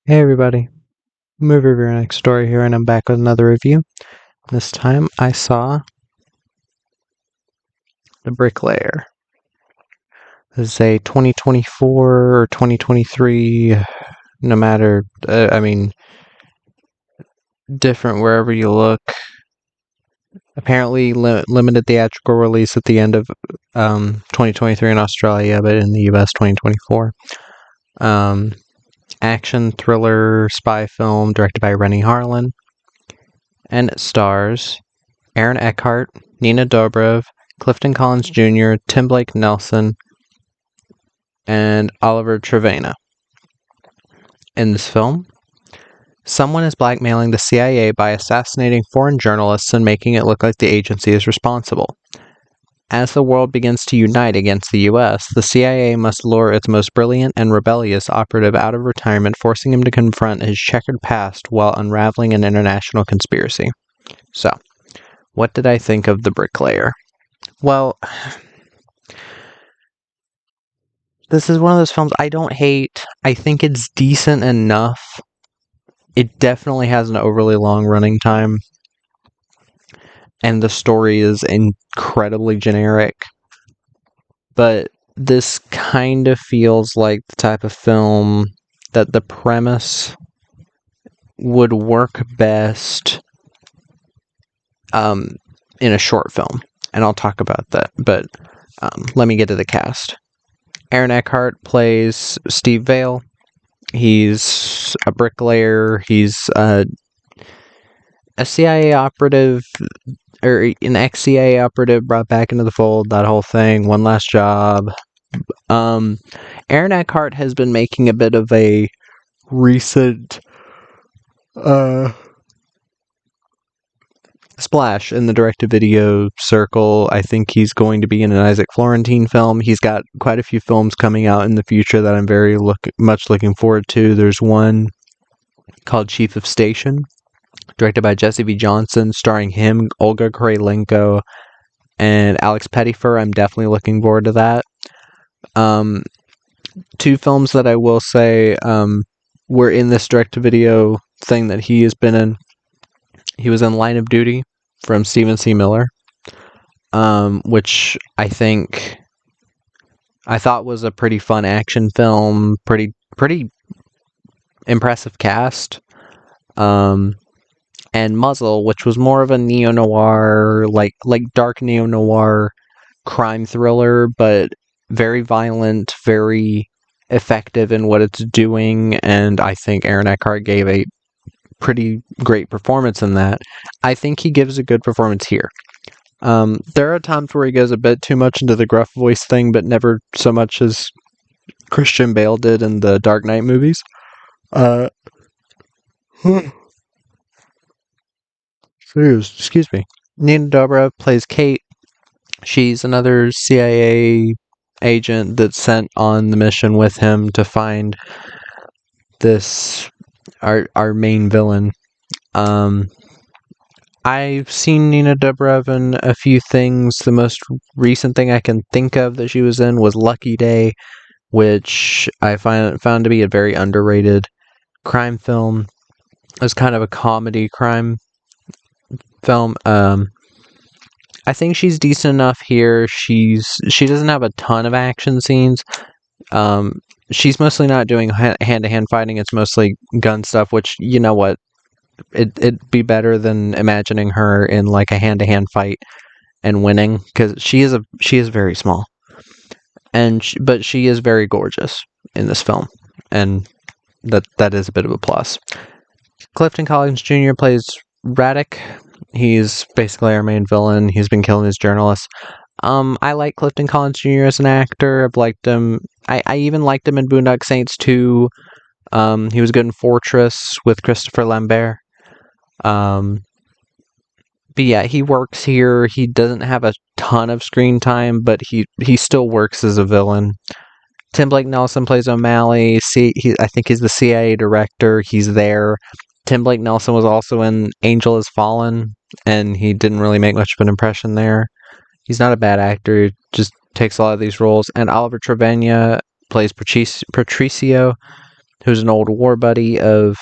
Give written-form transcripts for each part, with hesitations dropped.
Hey everybody, movie reviewer next story here, and I'm back with another review. This time I saw The Bricklayer. This is a 2024 or 2023, no matter, different wherever you look. Apparently limited theatrical release at the end of 2023 in Australia, but in the US 2024. Action, thriller, spy film directed by Rennie Harlan. And it stars Aaron Eckhart, Nina Dobrev, Clifton Collins Jr., Tim Blake Nelson, and Oliver Trevena. In this film, someone is blackmailing the CIA by assassinating foreign journalists and making it look like the agency is responsible. As the world begins to unite against the US, the CIA must lure its most brilliant and rebellious operative out of retirement, forcing him to confront his checkered past while unraveling an international conspiracy. So, what did I think of The Bricklayer? Well, this is one of those films I don't hate. I think it's decent enough. It definitely has an overly long running time. And the story is incredibly generic. But this kind of feels like the type of film that the premise would work best in a short film. And I'll talk about that. But let me get to the cast. Aaron Eckhart plays Steve Vale. He's a bricklayer. He's a CIA operative, or an ex-CIA operative brought back into the fold, that whole thing, one last job. Aaron Eckhart has been making a bit of a recent splash in the direct-to-video circle. I think he's going to be in an Isaac Florentine film. He's got quite a few films coming out in the future that I'm very much looking forward to. There's one called Chief of Station, directed by Jesse V. Johnson, starring him, Olga Kurylenko, and Alex Pettyfer. I'm definitely looking forward to that. Two films that I will say were in this direct-to-video thing that he has been in. He was in Line of Duty from Stephen C. Miller, which I thought was a pretty fun action film, pretty impressive cast. And Muzzle, which was more of a neo-noir, like dark neo-noir crime thriller, but very violent, very effective in what it's doing, and I think Aaron Eckhart gave a pretty great performance in that. I think he gives a good performance here. There are times where he goes a bit too much into the gruff voice thing, but never so much as Christian Bale did in the Dark Knight movies. Excuse me. Nina Dobrev plays Kate. She's another CIA agent that's sent on the mission with him to find this our main villain. I've seen Nina Dobrev in a few things. The most recent thing I can think of that she was in was Lucky Day, which I found to be a very underrated crime film. It was kind of a comedy crime film. I think she's decent enough here. She doesn't have a ton of action scenes. She's mostly not doing hand-to-hand fighting. It's mostly gun stuff, which, you know what, it'd be better than imagining her in like a hand-to-hand fight and winning, because she is very small, but she is very gorgeous in this film, and that is a bit of a plus. Clifton Collins Jr. plays Radek. He's basically our main villain. He's been killing his journalists. I like Clifton Collins Jr. as an actor. I've liked him. I even liked him in Boondock Saints 2. He was good in Fortress with Christopher Lambert. But yeah, he works here. He doesn't have a ton of screen time, but he still works as a villain. Tim Blake Nelson plays O'Malley. I think he's the CIA director. He's there. Tim Blake Nelson was also in Angel Has Fallen, and he didn't really make much of an impression there. He's not a bad actor. He just takes a lot of these roles. And Oliver Trevena plays Patricio, who's an old war buddy of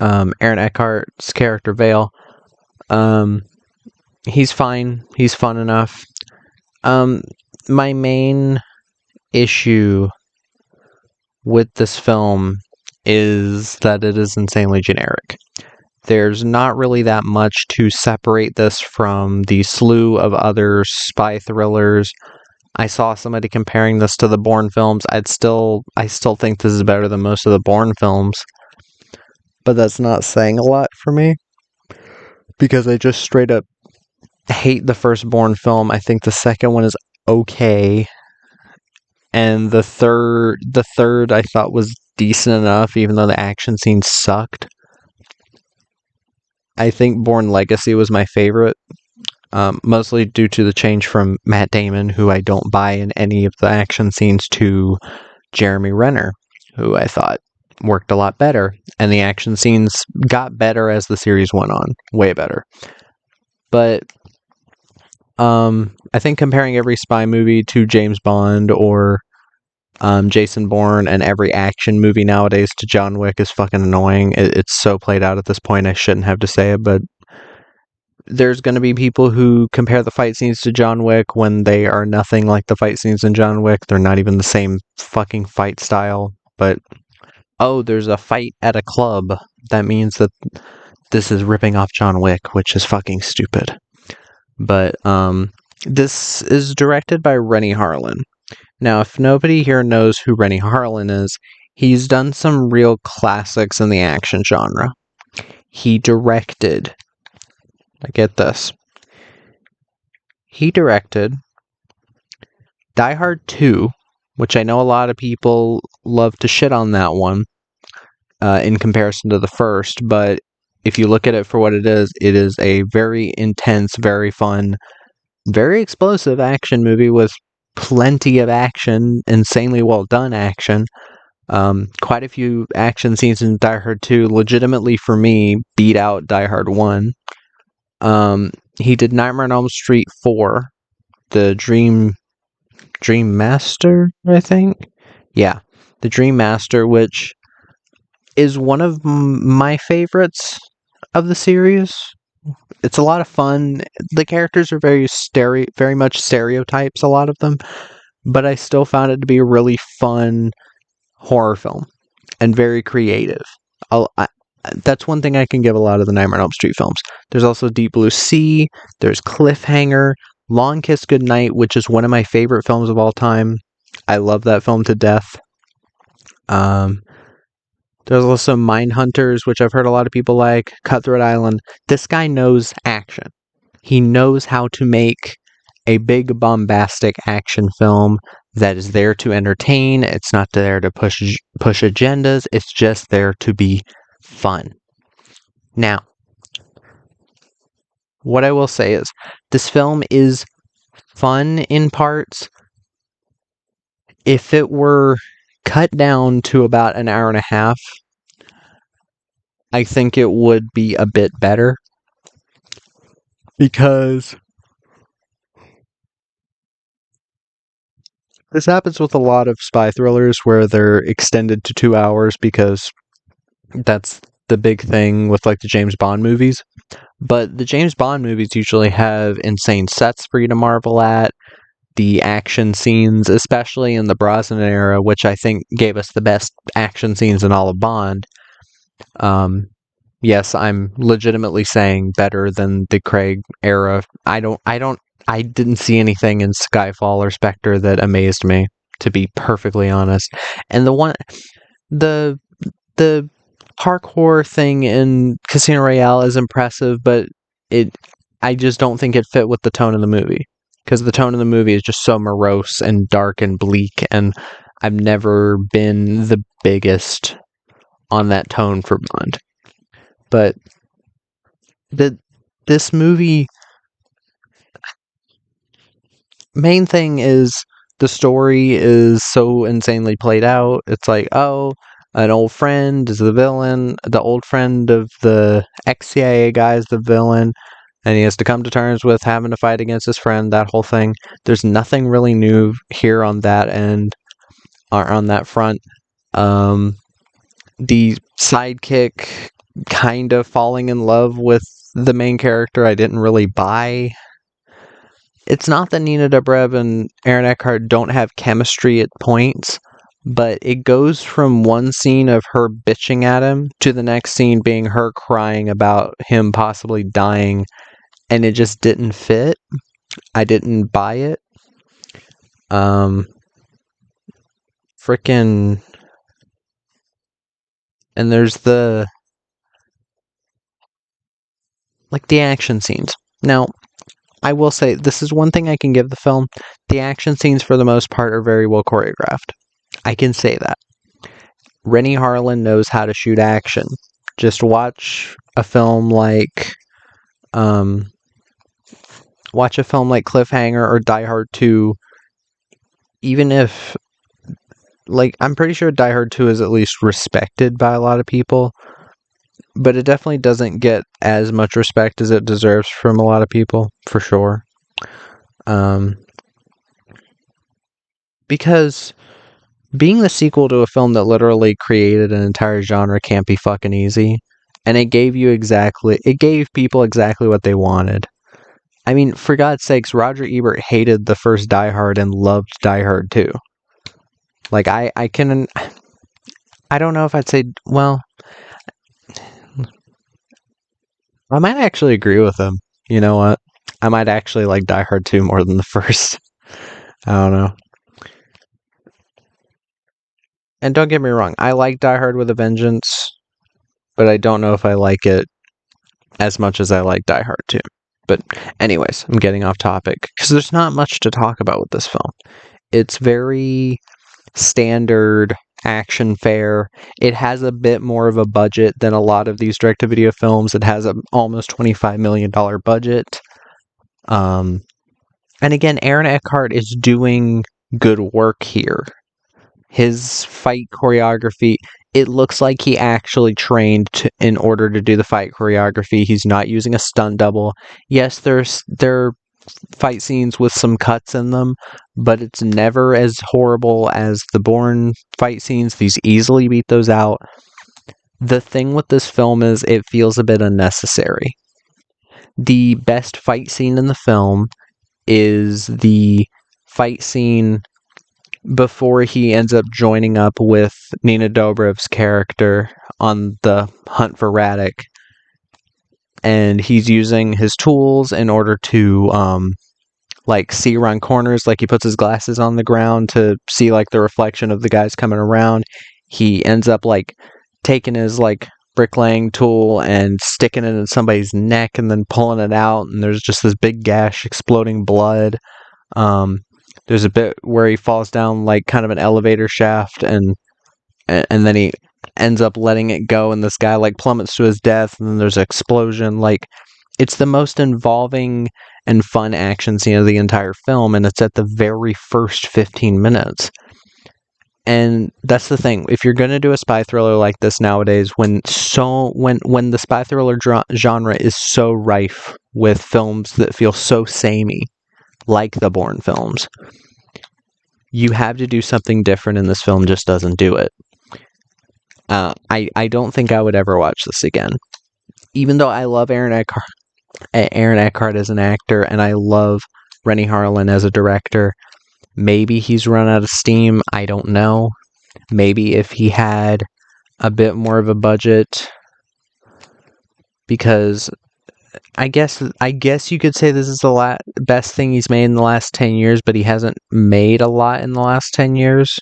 Aaron Eckhart's character Vale. He's fine. He's fun enough. My main issue with this film is that it is insanely generic. There's not really that much to separate this from the slew of other spy thrillers. I saw somebody comparing this to the Bourne films. I still think this is better than most of the Bourne films. But that's not saying a lot for me, because I just straight up hate the first Bourne film. I think the second one is okay. And the third I thought was decent enough, even though the action scenes sucked. I think Bourne Legacy was my favorite, mostly due to the change from Matt Damon, who I don't buy in any of the action scenes, to Jeremy Renner, who I thought worked a lot better. And the action scenes got better as the series went on. Way better. But I think comparing every spy movie to James Bond or Jason Bourne and every action movie nowadays to John Wick is fucking annoying. It's so played out at this point, I shouldn't have to say it, but there's going to be people who compare the fight scenes to John Wick when they are nothing like the fight scenes in John Wick. They're not even the same fucking fight style. But, oh, there's a fight at a club. That means that this is ripping off John Wick, which is fucking stupid. But this is directed by Rennie Harlin. Now, if nobody here knows who Rennie Harlin is, he's done some real classics in the action genre. He directed... get this. He directed Die Hard 2, which I know a lot of people love to shit on that one in comparison to the first, but if you look at it for what it is a very intense, very fun, very explosive action movie with plenty of action, insanely well done action. Quite a few action scenes in Die Hard 2 legitimately, for me, beat out Die Hard 1. He did Nightmare on Elm Street 4, the Dream Master, I think? Yeah, the Dream Master, which is one of my favorites of the series. It's a lot of fun. The characters are very much stereotypes, a lot of them, but I still found it to be a really fun horror film and very creative. That's one thing I can give a lot of the Nightmare on Elm Street films. There's also Deep Blue Sea, there's Cliffhanger, Long Kiss Goodnight, which is one of my favorite films of all time. I love that film to death. There's also Mindhunters, which I've heard a lot of people like, Cutthroat Island. This guy knows action. He knows how to make a big bombastic action film that is there to entertain. It's not there to push agendas. It's just there to be fun. Now, what I will say is, this film is fun in parts. If it were cut down to about an hour and a half, I think it would be a bit better. Because this happens with a lot of spy thrillers where they're extended to 2 hours, because that's the big thing with like the James Bond movies. But the James Bond movies usually have insane sets for you to marvel at. The action scenes, especially in the Brosnan era, which I think gave us the best action scenes in all of Bond. Yes, I'm legitimately saying better than the Craig era. I didn't see anything in Skyfall or Spectre that amazed me, to be perfectly honest. And the parkour thing in Casino Royale is impressive, but I just don't think it fit with the tone of the movie. Because the tone of the movie is just so morose and dark and bleak, and I've never been the biggest on that tone for Bond. But this movie, main thing is the story is so insanely played out. It's like, oh, an old friend is the villain, the old friend of the ex-CIA guy is the villain, and he has to come to terms with having to fight against his friend, that whole thing. There's nothing really new here on that end, or on that front. the sidekick kind of falling in love with the main character I didn't really buy. It's not that Nina Dobrev and Aaron Eckhart don't have chemistry at points, but it goes from one scene of her bitching at him to the next scene being her crying about him possibly dying, and it just didn't fit. I didn't buy it. Frickin' and there's the action scenes. Now, I will say this is one thing I can give the film. The action scenes for the most part are very well choreographed. I can say that. Rennie Harlin knows how to shoot action. Just um watch a film like Cliffhanger or Die Hard 2. Even if I'm pretty sure Die Hard 2 is at least respected by a lot of people, but it definitely doesn't get as much respect as it deserves from a lot of people, for sure. Because being the sequel to a film that literally created an entire genre can't be fucking easy. And it gave people exactly what they wanted. I mean, for God's sakes, Roger Ebert hated the first Die Hard and loved Die Hard 2. I don't know if I'd say, well, I might actually agree with him. You know what? I might actually like Die Hard 2 more than the first. I don't know. And don't get me wrong, I like Die Hard with a Vengeance, but I don't know if I like it as much as I like Die Hard 2. But anyways, I'm getting off topic because there's not much to talk about with this film. It's very standard action fare. It has a bit more of a budget than a lot of these direct-to-video films. It has an almost $25 million budget. And again, Aaron Eckhart is doing good work here. His fight choreography, it looks like he actually trained in order to do the fight choreography. He's not using a stunt double. Yes, there are fight scenes with some cuts in them, but it's never as horrible as the Bourne fight scenes. These easily beat those out. The thing with this film is it feels a bit unnecessary. The best fight scene in the film is the fight scene before he ends up joining up with Nina Dobrev's character on the hunt for Radek. And he's using his tools in order to see around corners. Like, he puts his glasses on the ground to see the reflection of the guys coming around. He ends up taking his bricklaying tool and sticking it in somebody's neck and then pulling it out, and there's just this big gash, exploding blood. There's a bit where he falls down kind of an elevator shaft, and then he ends up letting it go, and this guy plummets to his death, and then there's an explosion. It's the most involving and fun action scene of the entire film, and it's at the very first 15 minutes. And that's the thing. If you're going to do a spy thriller like this nowadays, when the spy thriller genre is so rife with films that feel so samey, like the Bourne films, you have to do something different, and this film just doesn't do it. I don't think I would ever watch this again. Even though I love Aaron Eckhart as an actor, and I love Rennie Harlin as a director, maybe he's run out of steam. I don't know. Maybe if he had a bit more of a budget, because I guess you could say this is the best thing he's made in the last 10 years, but he hasn't made a lot in the last 10 years.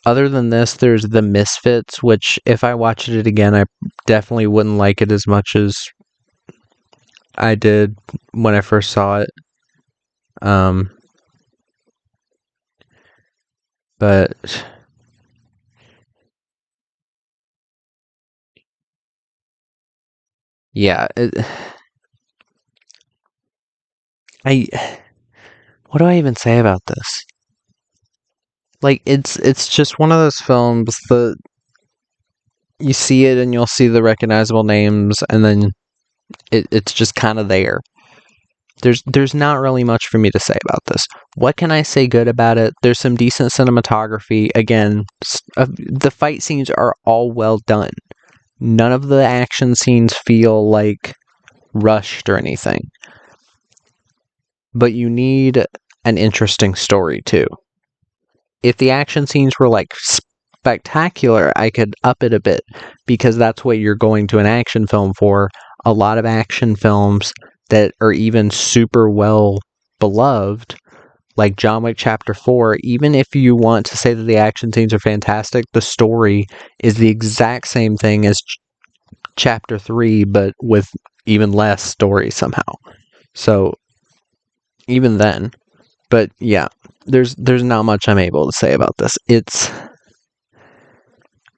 Other than this, there's The Misfits, which if I watched it again, I definitely wouldn't like it as much as I did when I first saw it. But yeah, what do I even say about this? It's just one of those films that you see it and you'll see the recognizable names, and then it's just kind of there. There's not really much for me to say about this. What can I say good about it? There's some decent cinematography. Again, the fight scenes are all well done. None of the action scenes feel like rushed or anything. But you need an interesting story too. If the action scenes were like spectacular, I could up it a bit because that's what you're going to an action film for. A lot of action films that are even super well beloved, like John Wick Chapter 4, even if you want to say that the action scenes are fantastic, the story is the exact same thing as Chapter 3, but with even less story somehow. So, even then. But yeah, there's not much I'm able to say about this.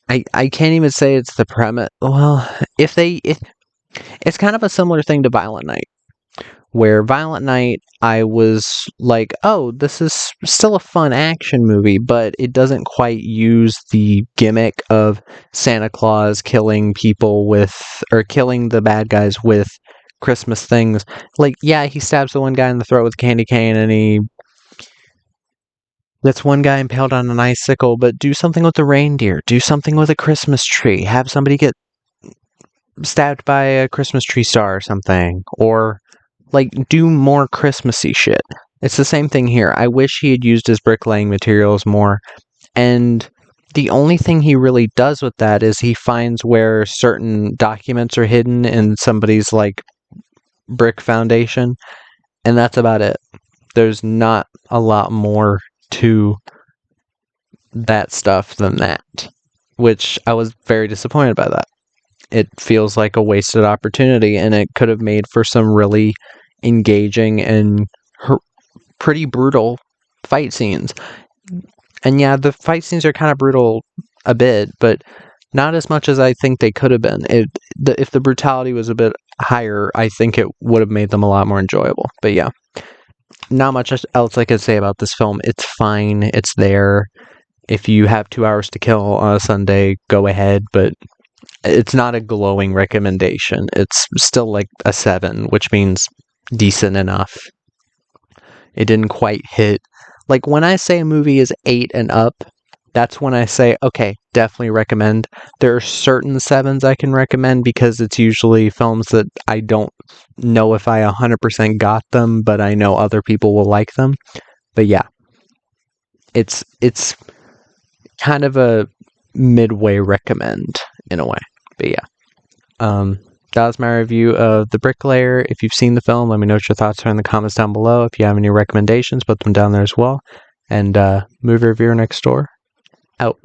I can't even say it's the premise. Well, it's kind of a similar thing to Violent Night, where Violent Night, I was like, oh, this is still a fun action movie, but it doesn't quite use the gimmick of Santa Claus killing people or killing the bad guys with Christmas things. Like, yeah, he stabs the one guy in the throat with a candy cane, and he gets one guy impaled on an icicle, but do something with the reindeer. Do something with a Christmas tree. Have somebody get stabbed by a Christmas tree star or something. Or, like, do more Christmassy shit. It's the same thing here. I wish he had used his bricklaying materials more. And the only thing he really does with that is he finds where certain documents are hidden in somebody's, like, brick foundation. And that's about it. There's not a lot more to that stuff than that, which I was very disappointed by that. It feels like a wasted opportunity, and it could have made for some really engaging and pretty brutal fight scenes. And yeah, the fight scenes are kind of brutal a bit, but not as much as I think they could have been. If the brutality was a bit higher, I think it would have made them a lot more enjoyable. But yeah, not much else I could say about this film. It's fine. It's there. If you have 2 hours to kill on a Sunday, go ahead, but it's not a glowing recommendation. It's still like a 7, which means decent enough. It didn't quite hit. Like, when I say a movie is 8 and up, that's when I say, okay, definitely recommend. There are certain 7s I can recommend because it's usually films that I don't know if I 100% got them, but I know other people will like them. But yeah, it's kind of a midway recommend in a way. But yeah, that was my review of The Bricklayer. If you've seen the film, let me know what your thoughts are in the comments down below. If you have any recommendations, put them down there as well. And movie reviewer next door, out.